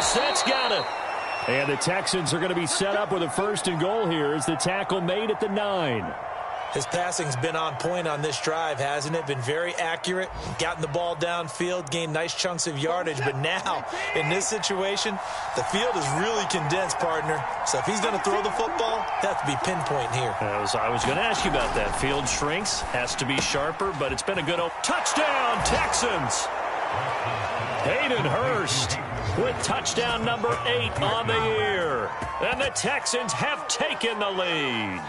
Yes, that's got it. And the Texans are going to be set up with a 1st and goal here as the tackle made at the 9. His passing's been on point on this drive, hasn't it? Been very accurate, gotten the ball downfield, gained nice chunks of yardage. But now, in this situation, the field is really condensed, partner. So if he's going to throw the football, that has to be pinpoint here. I was going to ask you about that. Field shrinks, has to be sharper, but it's been a good touchdown, Texans. Hayden Hurst with touchdown number 8 on the year. And the Texans have taken the lead.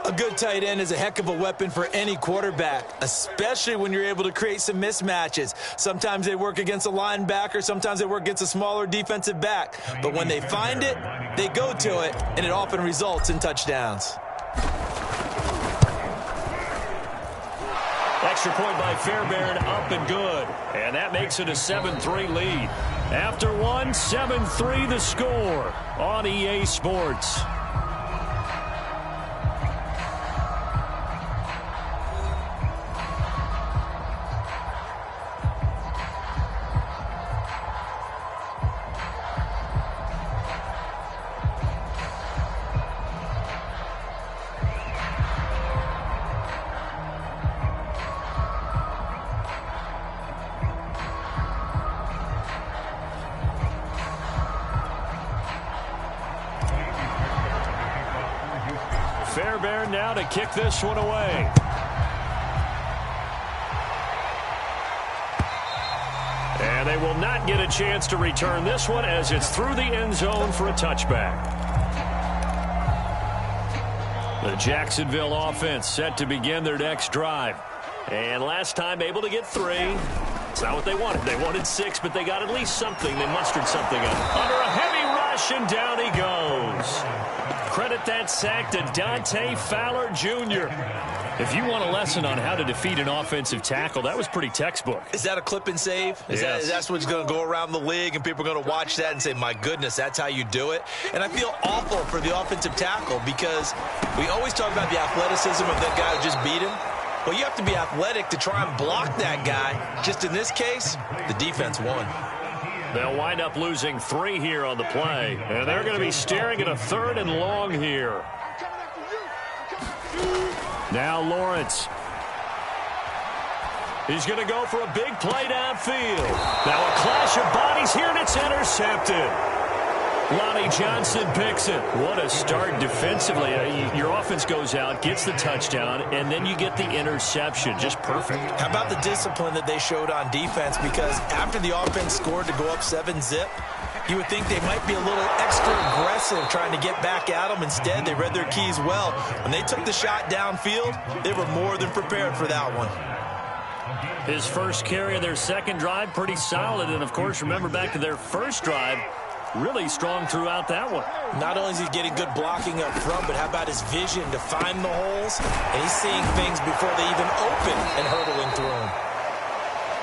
A good tight end is a heck of a weapon for any quarterback, especially when you're able to create some mismatches. Sometimes they work against a linebacker, sometimes they work against a smaller defensive back. But when they find it, they go to it, and it often results in touchdowns. Extra point by Fairbairn, up and good. And that makes it a 7-3 lead. After one, 7-3 the score on EA Sports. Fairbairn now to kick this one away. And they will not get a chance to return this one as it's through the end zone for a touchback. The Jacksonville offense set to begin their next drive. And last time able to get 3. It's not what they wanted. They wanted 6, but they got at least something. They mustered something up. Under a heavy rush, and down he goes. Credit that sack to Dante Fowler Jr. If you want a lesson on how to defeat an offensive tackle, that was pretty textbook. Is that a clip and save? Yes. That's what's going to go around the league, and people are going to watch that and say, my goodness, that's how you do it? And I feel awful for the offensive tackle because we always talk about the athleticism of that guy who just beat him. Well, you have to be athletic to try and block that guy. Just in this case, the defense won. They'll wind up losing 3 here on the play. And they're going to be staring at a 3rd and long here. Now Lawrence. He's going to go for a big play downfield. Now a clash of bodies here, and it's intercepted. Lonnie Johnson picks it. What a start defensively. Your offense goes out, gets the touchdown, and then you get the interception. Just perfect. How about the discipline that they showed on defense? Because after the offense scored to go up 7-zip, you would think they might be a little extra aggressive trying to get back at them. Instead, they read their keys well. When they took the shot downfield, they were more than prepared for that one. His first carry of their second drive, pretty solid. And, of course, remember back to their first drive, really strong throughout that one. Not only is he getting good blocking up front, but how about his vision to find the holes? And he's seeing things before they even open and hurdling through them.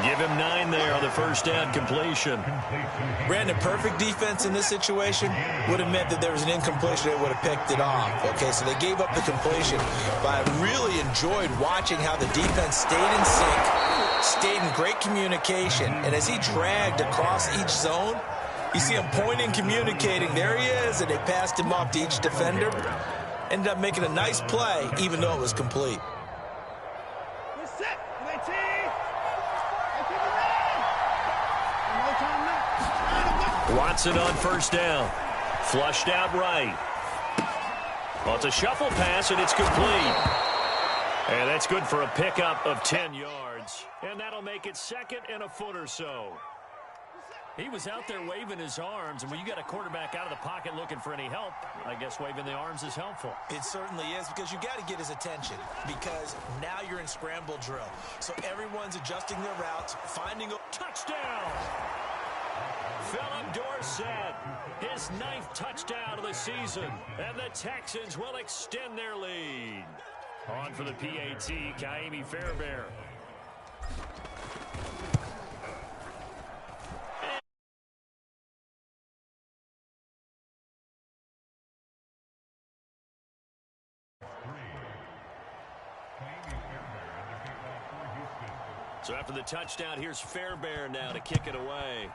Give him 9 there on the first down completion. Brandon, perfect defense in this situation would have meant that there was an incompletion. They would have picked it off. Okay, so they gave up the completion. But I really enjoyed watching how the defense stayed in sync, stayed in great communication. And as he dragged across each zone, you see him pointing, communicating. There he is, and they passed him off to each defender. Ended up making a nice play, even though it was complete. Watson on first down. Flushed out right. Well, it's a shuffle pass, and it's complete. And that's good for a pickup of 10 yards. And that'll make it 2nd and a foot or so. He was out there waving his arms, and when you got a quarterback out of the pocket looking for any help, I guess waving the arms is helpful. It certainly is, because you got to get his attention, because now you're in scramble drill. So everyone's adjusting their routes, finding a touchdown. Philip Dorsett, his 9th touchdown of the season, and the Texans will extend their lead. On for the PAT, Kaimi Fairbairn. So after the touchdown, here's Fairbairn now to kick it away.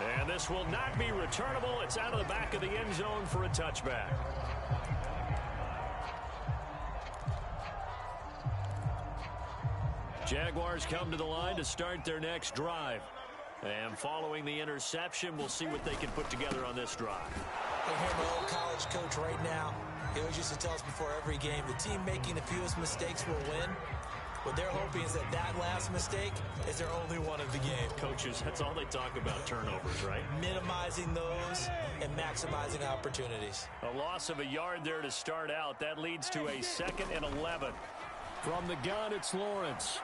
And this will not be returnable. It's out of the back of the end zone for a touchback. Jaguars come to the line to start their next drive. And following the interception, we'll see what they can put together on this drive. I hear my old college coach right now. He always used to tell us before every game, the team making the fewest mistakes will win. What they're hoping is that last mistake is their only one of the game. Coaches, that's all they talk about, turnovers, right? Minimizing those and maximizing opportunities. A loss of a yard there to start out. That leads to a 2nd and 11. From the gun, it's Lawrence.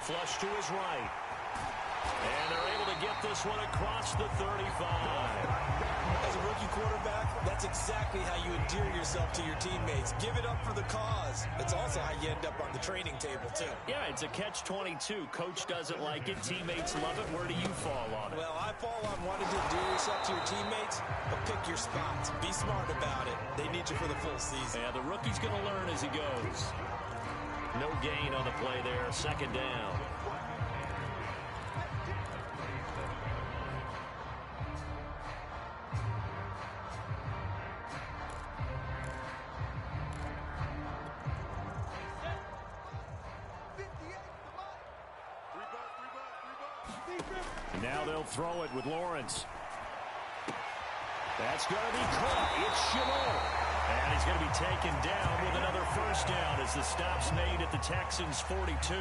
Flush to his right. And they're able to get this one across the 35. As a rookie quarterback, that's exactly how you endear yourself to your teammates. Give it up for the cause. It's also how you end up on the training table, too. Yeah, it's a catch-22. Coach doesn't like it. Teammates love it. Where do you fall on it? Well, I fall on wanting to endear yourself to your teammates, but pick your spots. Be smart about it. They need you for the full season. Yeah, the rookie's going to learn as he goes. No gain on the play there. 2nd down. Now they'll throw it with Lawrence. That's going to be caught. It's Chenal. And he's going to be taken down with another 1st down as the stop's made at the Texans' 42.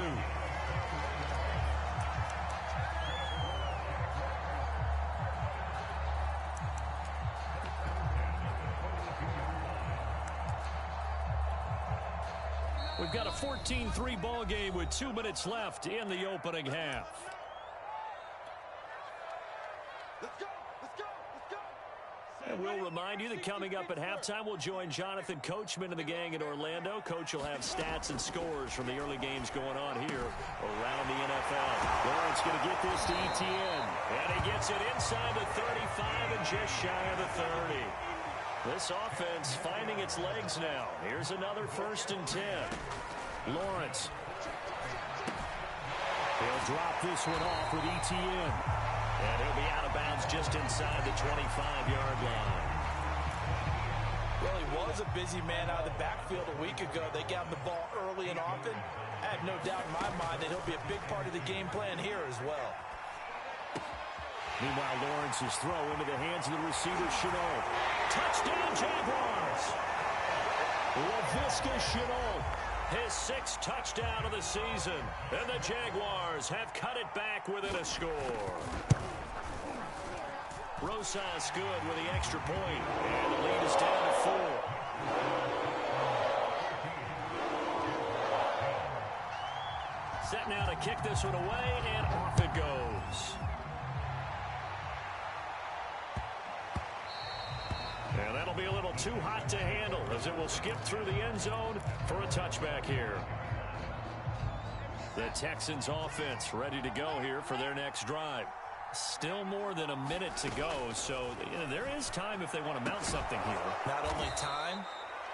We've got a 14-3 ball game with 2 minutes left in the opening half. And we'll remind you that coming up at halftime, we'll join Jonathan Coachman and the gang in Orlando. Coach will have stats and scores from the early games going on here around the NFL. Lawrence going to get this to Etienne. And he gets it inside the 35 and just shy of the 30. This offense finding its legs now. Here's another 1st and 10. Lawrence. He'll drop this one off with Etienne. And he'll be out of bounds just inside the 25-yard line. Well, he was a busy man out of the backfield a week ago. They got him the ball early and often. I have no doubt in my mind that he'll be a big part of the game plan here as well. Meanwhile, Lawrence's throw into the hands of the receiver, Chenal. Touchdown, Jaguars! Laviska Chenal, his 6th touchdown of the season. And the Jaguars have cut it back within a score. Rosas good with the extra point. And the lead is down to 4. Set now to kick this one away, and off it goes. And that'll be a little too hot to handle as it will skip through the end zone for a touchback here. The Texans offense ready to go here for their next drive. Still more than a minute to go, so there is time if they want to mount something here. Not only time,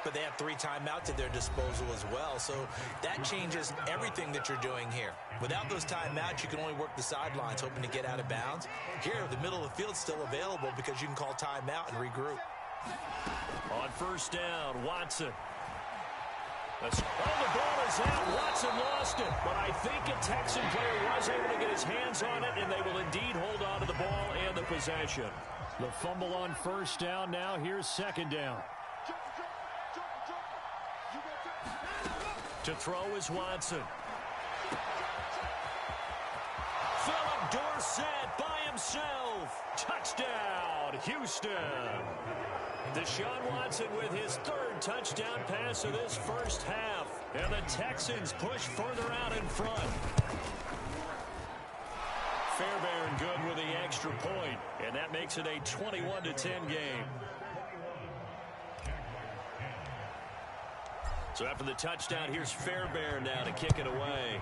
but they have 3 timeouts at their disposal as well. So that changes everything that you're doing here. Without those timeouts, you can only work the sidelines, hoping to get out of bounds. Here, the middle of the field's still available because you can call timeout and regroup. On 1st down, Watson. The ball is out. Watson lost it. But I think a Texan player was able to get his hands on it, and they will indeed hold on to the ball and the possession. The fumble on 1st down. Now here's 2nd down. To throw is Watson. Philip Dorsett by himself. Touchdown, Houston. Deshaun Watson with his 3rd touchdown pass of this 1st half. And the Texans push further out in front. Fairbairn good with the extra point. And that makes it a 21-10 game. So after the touchdown, here's Fairbairn now to kick it away.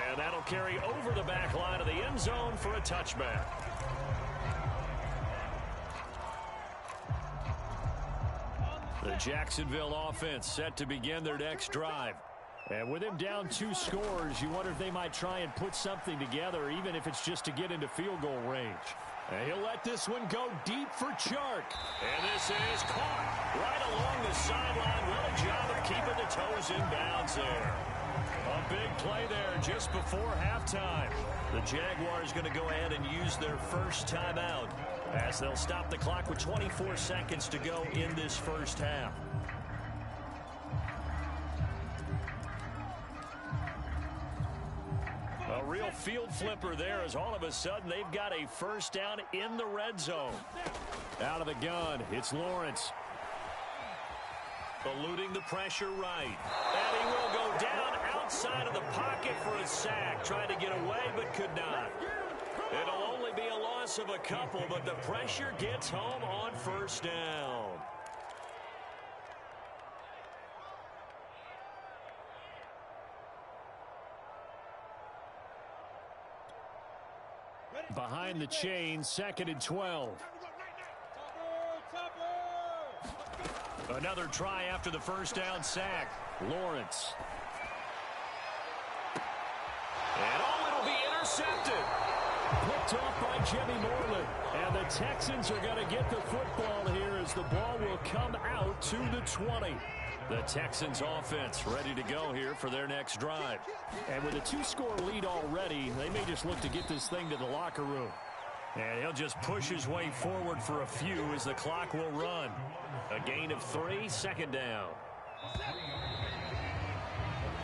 And that'll carry over the back line of the end zone for a touchback. The Jacksonville offense set to begin their next drive. And with him down 2 scores, you wonder if they might try and put something together, even if it's just to get into field goal range. And he'll let this one go deep for Chark. And this is caught right along the sideline. What a job of keeping the toes in bounds there. A big play there just before halftime. The Jaguars going to go ahead and use their first timeout as they'll stop the clock with 24 seconds to go in this first half. A real field flipper there as all of a sudden they've got a first down in the red zone. Out of the gun, it's Lawrence. Eluding the pressure right. And he will go down outside of the pocket for a sack. Tried to get away but could not. It'll only be a loss of a couple, but the pressure gets home on first down. Behind the chain, 2nd and 12. Another try after the first down sack. Lawrence. And it'll be intercepted. Picked off by Jimmy Moreland. And the Texans are going to get the football here as the ball will come out to the 20. The Texans offense ready to go here for their next drive. And with a 2-score lead already, they may just look to get this thing to the locker room. And he'll just push his way forward for a few as the clock will run. A gain of 3, 2nd down.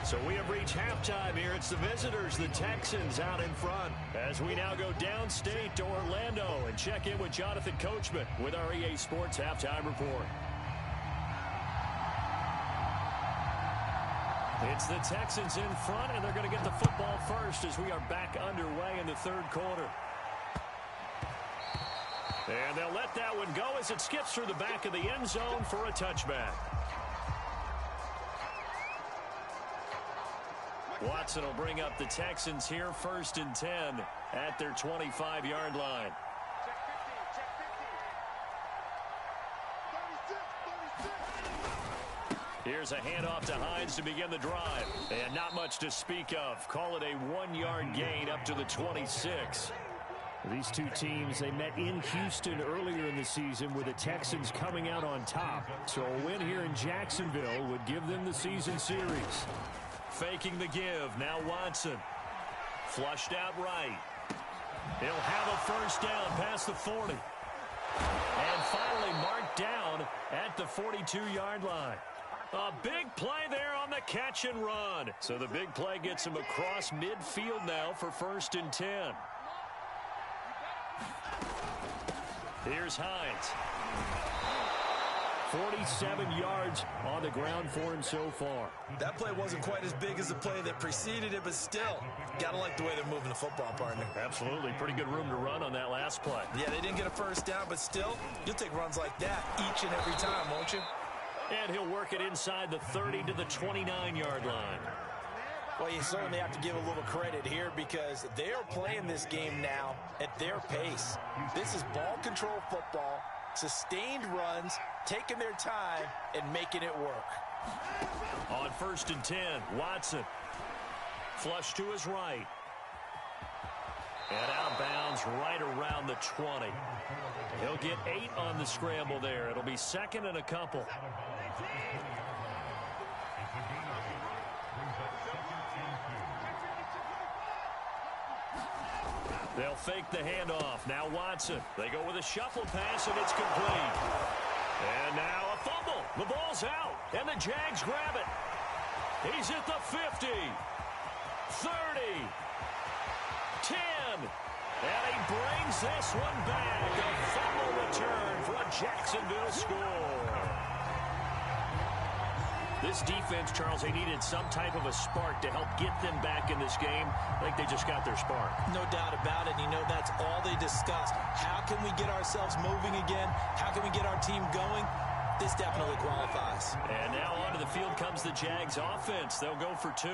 So we have reached halftime here. It's the visitors, the Texans, out in front. As we now go downstate to Orlando and check in with Jonathan Coachman with our EA Sports Halftime Report. It's the Texans in front, and they're going to get the football first as we are back underway in the 3rd quarter. And they'll let that one go as it skips through the back of the end zone for a touchback. Watson will bring up the Texans here 1st and 10 at their 25-yard line. Here's a handoff to Hines to begin the drive. And not much to speak of. Call it a 1-yard gain up to the 26. These two teams, they met in Houston earlier in the season with the Texans coming out on top. So a win here in Jacksonville would give them the season series. Faking the give. Now Watson. Flushed out right. He'll have a first down past the 40. And finally marked down at the 42-yard line. A big play there on the catch and run. So the big play gets him across midfield now for 1st and 10. Here's Hines. 47 yards on the ground for him so far. That play wasn't quite as big as the play that preceded it, but still, got to like the way they're moving the football, partner. Absolutely. Pretty good room to run on that last play. Yeah, they didn't get a first down, but still, you'll take runs like that each and every time, won't you? And he'll work it inside the 30 to the 29-yard line. Well, you certainly have to give a little credit here because they are playing this game now at their pace. This is ball control football, sustained runs, taking their time, and making it work. On 1st and 10, Watson. Flush to his right. And out of bounds right around the 20. He'll get 8 on the scramble there. It'll be 2nd and a couple. They'll fake the handoff. Now Watson. They go with a shuffle pass, and it's complete. And now a fumble. The ball's out, and the Jags grab it. He's at the 50, 30, 10, and he brings this one back. A fumble return for a Jacksonville score. This defense, Charles, they needed some type of a spark to help get them back in this game. I think they just got their spark. No doubt about it. You know, that's all they discussed. How can we get ourselves moving again? How can we get our team going? This definitely qualifies. And now onto the field comes the Jags offense. They'll go for 2.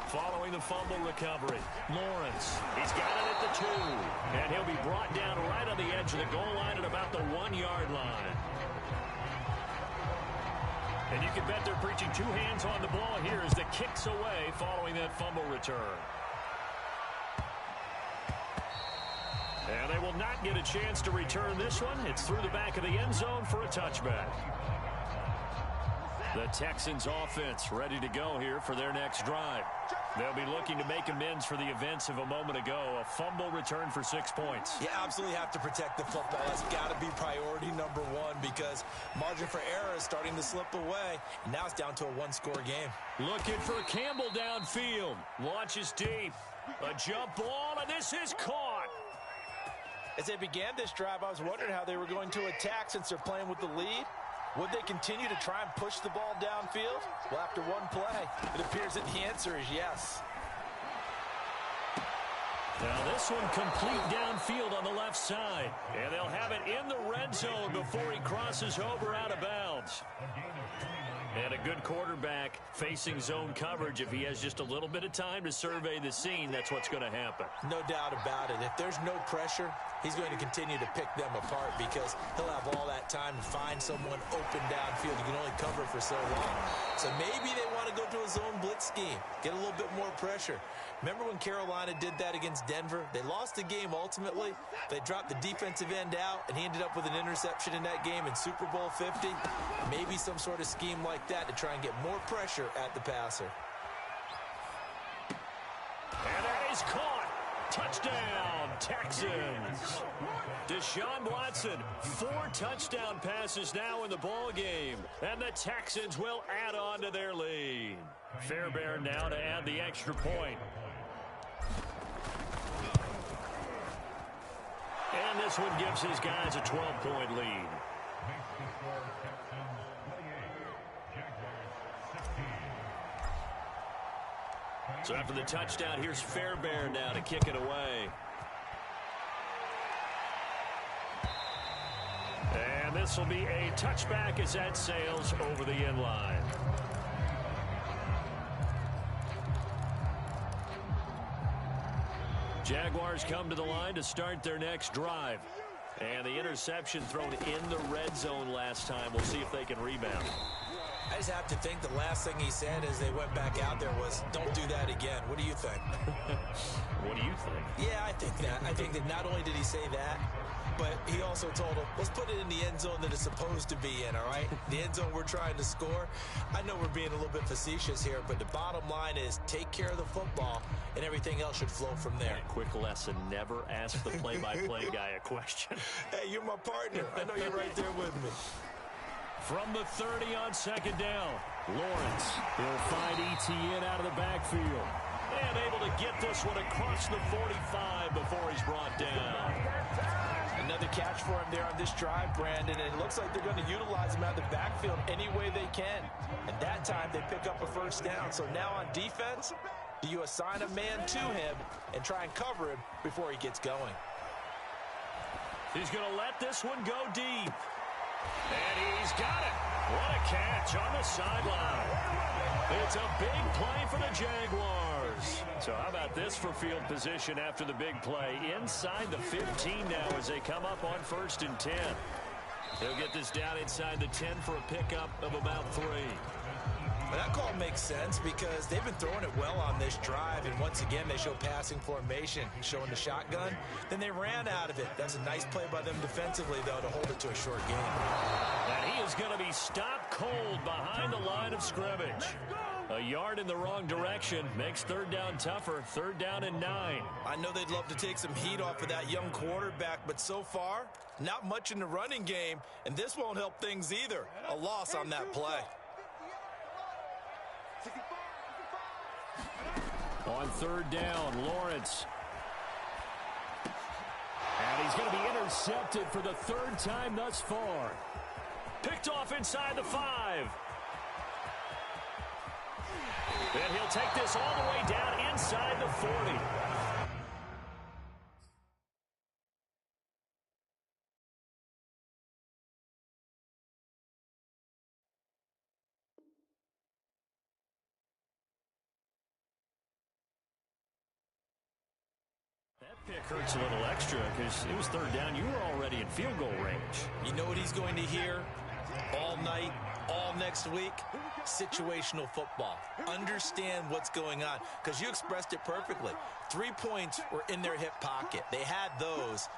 Following the fumble recovery, Lawrence. He's got it at the 2. And he'll be brought down right on the edge of the goal line at about the 1-yard line. And you can bet they're preaching 2 hands hands on the ball here as the kick's away following that fumble return. And they will not get a chance to return this one. It's through the back of the end zone for a touchback. The Texans offense ready to go here for their next drive. They'll be looking to make amends for the events of a moment ago. A fumble return for 6 points. You absolutely have to protect the football. That's got to be priority number one because margin for error is starting to slip away. And now it's down to a one-score game. Looking for Campbell downfield. Launches deep. A jump ball, and this is caught. As they began this drive, I was wondering how they were going to attack since they're playing with the lead. Would they continue to try and push the ball downfield? Well, after one play, it appears that the answer is yes. Now this one complete downfield on the left side. And they'll have it in the red zone before he crosses over out of bounds. And a good quarterback facing zone coverage. If he has just a little bit of time to survey the scene, that's what's going to happen. No doubt about it. If there's no pressure, he's going to continue to pick them apart because he'll have all that time to find someone open downfield. You can only cover for so long. So maybe they want to go to a zone blitz scheme, get a little bit more pressure. Remember when Carolina did that against Denver? They lost the game ultimately. They dropped the defensive end out, and he ended up with an interception in that game in Super Bowl 50. Maybe some sort of scheme like that to try and get more pressure at the passer. And that is caught. Touchdown, Texans. Deshaun Watson, 4 touchdown passes now in the ball game. And the Texans will add on to their lead. Fairbairn now to add the extra point. And this one gives his guys a 12-point lead. So after the touchdown, here's Fairbairn now to kick it away. And this will be a touchback as that sails over the end line. Jaguars come to the line to start their next drive. And the interception thrown in the red zone last time. We'll see if they can rebound. I just have to think the last thing he said as they went back out there was, don't do that again. What do you think? What do you think? Yeah, I think that. I think that not only did he say that, but he also told him, let's put it in the end zone that it's supposed to be in, all right? The end zone we're trying to score. I know we're being a little bit facetious here, but the bottom line is take care of the football, and everything else should flow from there. Quick lesson, never ask the play-by-play guy a question. Hey, you're my partner. I know you're right there with me. From the 30 on second down, Lawrence will find Etienne out of the backfield. And able to get this one across the 45 before he's brought down. Another catch for him there on this drive, Brandon, and it looks like they're going to utilize him out of the backfield any way they can. And that time they pick up a first down. So now on defense, do you assign a man to him and try and cover him before he gets going? He's going to let this one go deep. And he's got it. What a catch on the sideline. It's a big play for the Jaguars. So how about this for field position after the big play? Inside the 15 now as they come up on 1st and 10. They'll get this down inside the 10 for a pickup of about 3. Well, that call makes sense because they've been throwing it well on this drive, and once again they show passing formation, showing the shotgun. Then they ran out of it. That's a nice play by them defensively, though, to hold it to a short game. And he is going to be stopped cold behind the line of scrimmage. A yard in the wrong direction makes 3rd down tougher. 3rd down and 9. I know they'd love to take some heat off of that young quarterback, but so far, not much in the running game, and this won't help things either. A loss on that play. On 3rd down, Lawrence. And he's going to be intercepted for the 3rd time thus far. Picked off inside the 5. And he'll take this all the way down inside the 40. That pick hurts a little extra because it was 3rd down. You were already in field goal range. You know what he's going to hear all night? all next week, situational football. Understand what's going on, because you expressed it perfectly. 3 points were in their hip pocket. They had those.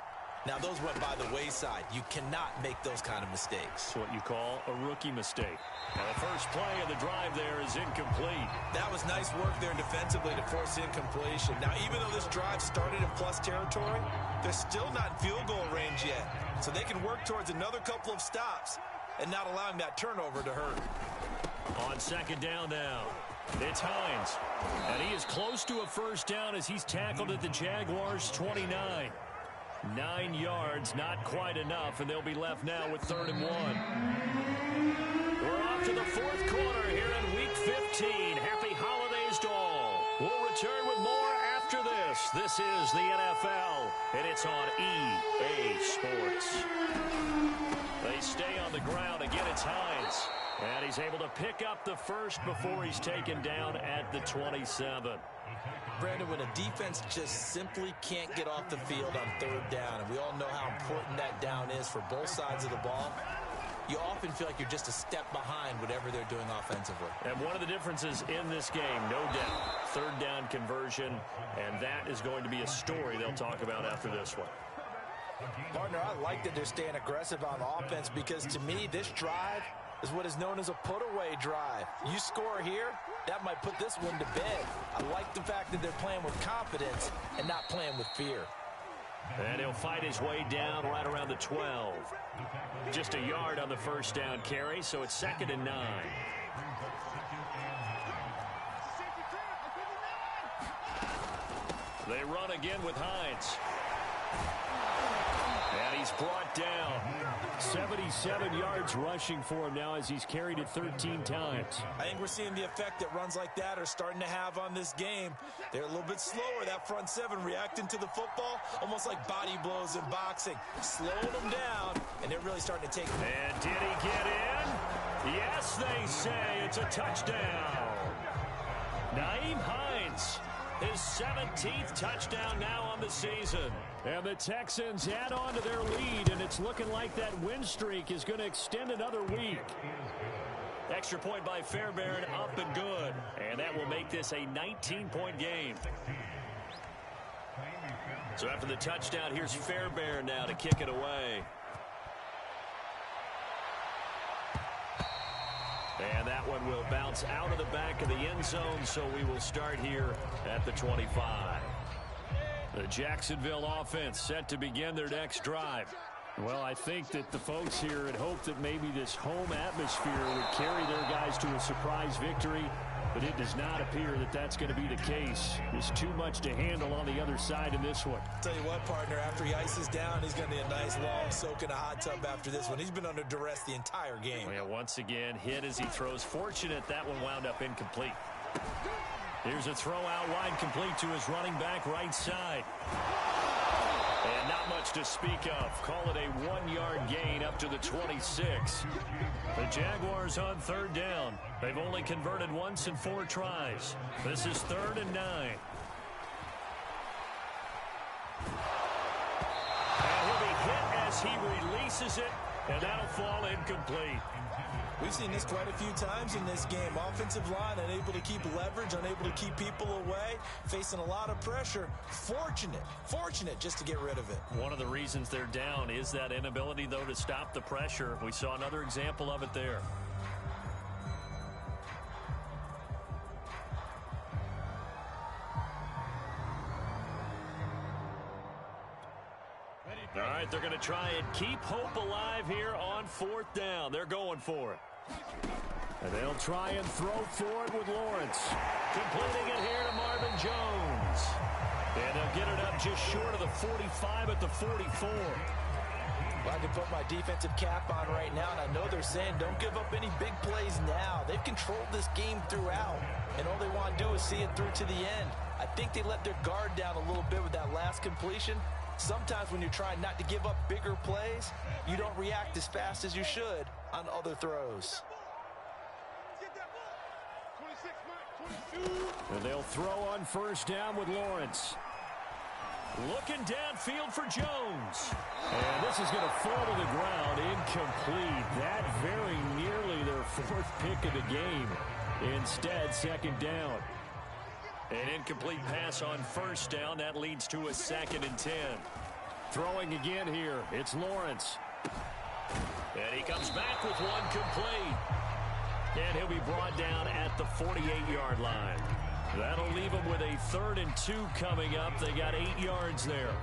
Now, those went by the wayside. You cannot make those kind of mistakes. What you call a rookie mistake. Now, the first play of the drive there is incomplete. That was nice work there defensively to force incompletion. Now, even though this drive started in plus territory, they're still not in field goal range yet. So they can work towards another couple of stops and not allowing that turnover to hurt. On second down now, it's Hines. And he is close to a first down as he's tackled at the Jaguars' 29. 9 yards, not quite enough, and they'll be left now with 3rd and 1. We're off to the fourth quarter here in Week 15. Happy holidays to all. We'll return with more after this. This is the NFL, and it's on EA Sports. They stay on the ground. Again, it's Hines. And he's able to pick up the first before he's taken down at the 27. Brandon, when a defense just simply can't get off the field on 3rd down, and we all know how important that down is for both sides of the ball, you often feel like you're just a step behind whatever they're doing offensively. And one of the differences in this game, no doubt, 3rd down conversion, and that is going to be a story they'll talk about after this one. Partner, I like that they're staying aggressive on offense because, to me, this drive is what is known as a put-away drive. You score here, that might put this one to bed. I like the fact that they're playing with confidence and not playing with fear. And he'll fight his way down right around the 12. Just a yard on the first down carry, so it's 2nd and 9. They run again with Hines. And he's brought down. 77 yards rushing for him now as he's carried it 13 times. I think we're seeing the effect that runs like that are starting to have on this game. They're a little bit slower, that front seven, reacting to the football, almost like body blows in boxing. Slowing them down, and they're really starting to take them. And did he get in? Yes, they say it's a touchdown. Nyheim Hines. His 17th touchdown now on the season. And the Texans add on to their lead, and it's looking like that win streak is going to extend another week. Extra point by Fairbairn, up and good. And that will make this a 19-point game. So after the touchdown, here's Fairbairn now to kick it away. And that one will bounce out of the back of the end zone, so we will start here at the 25. The Jacksonville offense set to begin their next drive. Well, I think that the folks here had hoped that maybe this home atmosphere would carry their guys to a surprise victory, but it does not appear that that's going to be the case. There's too much to handle on the other side in this one. Tell you what, partner, after he ices down, he's going to need a nice long soak in a hot tub after this one. He's been under duress the entire game. Well, once again, hit as he throws. Fortunate that one wound up incomplete. Here's a throw out wide, complete to his running back right side. And not much to speak of. Call it a 1-yard gain up to the 26. The Jaguars on 3rd down. They've only converted once in 4 tries. This is 3rd and 9. And he'll be hit as he releases it, and that'll fall incomplete. We've seen this quite a few times in this game. Offensive line unable to keep leverage, unable to keep people away, facing a lot of pressure. Fortunate just to get rid of it. One of the reasons they're down is that inability, though, to stop the pressure. We saw another example of it there. All right, they're going to try and keep hope alive here on 4th down. They're going for it. And they'll try and throw for it with Lawrence. Completing it here to Marvin Jones. And they'll get it up just short of the 45 at the 44. Well, I can put my defensive cap on right now, and I know they're saying don't give up any big plays now. They've controlled this game throughout, and all they want to do is see it through to the end. I think they let their guard down a little bit with that last completion. Sometimes when you're trying not to give up bigger plays, you don't react as fast as you should on other throws. And they'll throw on 1st down with Lawrence. Looking downfield for Jones. And this is going to fall to the ground, incomplete. That very nearly their fourth pick of the game. Instead, second down. An incomplete pass on first down. That leads to a 2nd and 10. Throwing again here. It's Lawrence. And he comes back with one complete. And he'll be brought down at the 48-yard line. That'll leave them with a 3rd and 2 coming up. They got 8 yards there.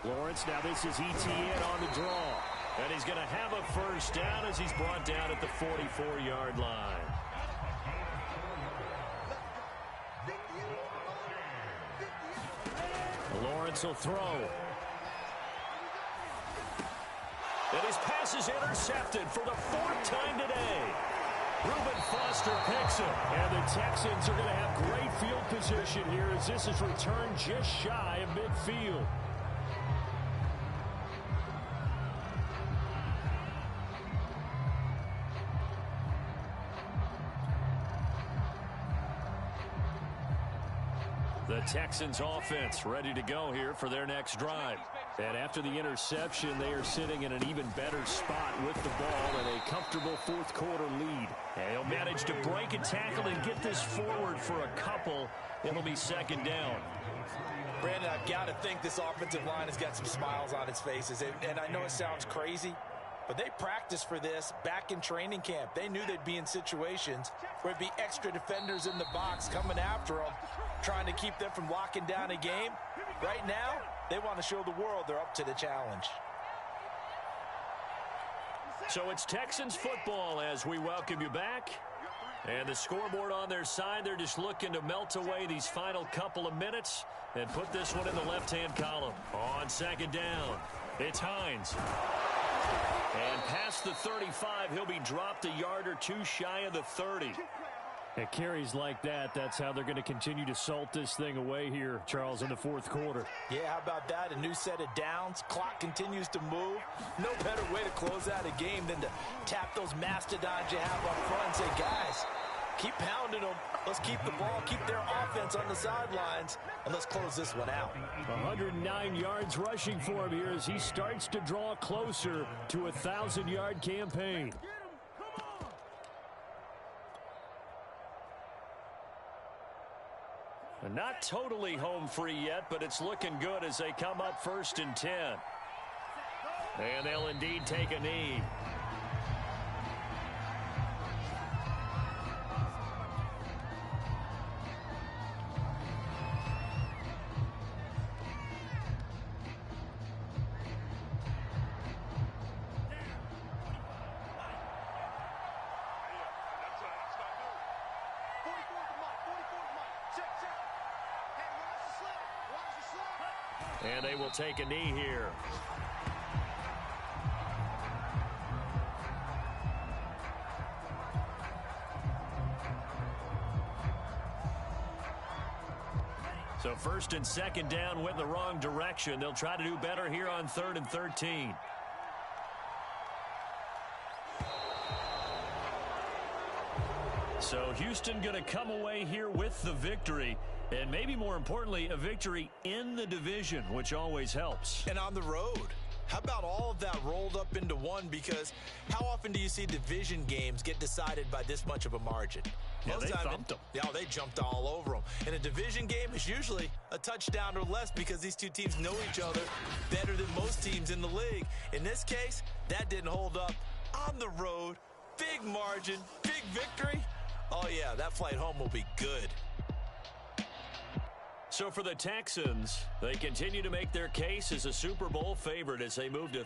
Lawrence, now this is ETN on the draw. And he's going to have a first down as he's brought down at the 44-yard line. Lawrence will throw. And his pass is intercepted for the 4th time today. Reuben Foster picks it. And the Texans are going to have great field position here as this is returned just shy of midfield. The Texans offense ready to go here for their next drive. And after the interception, they are sitting in an even better spot with the ball and a comfortable 4th quarter lead. And he'll manage to break a tackle and get this forward for a couple. It'll be 2nd down. Brandon, I've got to think this offensive line has got some smiles on its faces. And I know it sounds crazy, but they practiced for this back in training camp. They knew they'd be in situations where it'd be extra defenders in the box coming after them, trying to keep them from locking down a game. Right now, they want to show the world they're up to the challenge. So it's Texans football as we welcome you back. And the scoreboard on their side, they're just looking to melt away these final couple of minutes and put this one in the left-hand column. On 2nd down, it's Hines. And past the 35, he'll be dropped a yard or 2 shy of the 30. At carries like that, that's how they're going to continue to salt this thing away here, Charles, in the 4th quarter. Yeah, how about that? A new set of downs. Clock continues to move. No better way to close out a game than to tap those mastodons you have up front and say, guys, keep pounding them. Let's keep the ball, keep their offense on the sidelines, and let's close this one out. 109 yards rushing for him here as he starts to draw closer to a 1,000-yard campaign. Not totally home free yet, but it's looking good as they come up 1st and 10. And they'll indeed take a knee. And they will take a knee here. So 1st and 2nd down went the wrong direction. They'll try to do better here on 3rd and 13. So Houston going to come away here with the victory. And maybe more importantly, a victory in the division, which always helps. And on the road. How about all of that rolled up into one? Because how often do you see division games get decided by this much of a margin? Yeah, they thumped them. Yeah, they jumped all over them. And a division game is usually a touchdown or less because these two teams know each other better than most teams in the league. In this case, that didn't hold up. On the road, big margin, big victory. Oh, yeah, that flight home will be good. So for the Texans, they continue to make their case as a Super Bowl favorite as they move to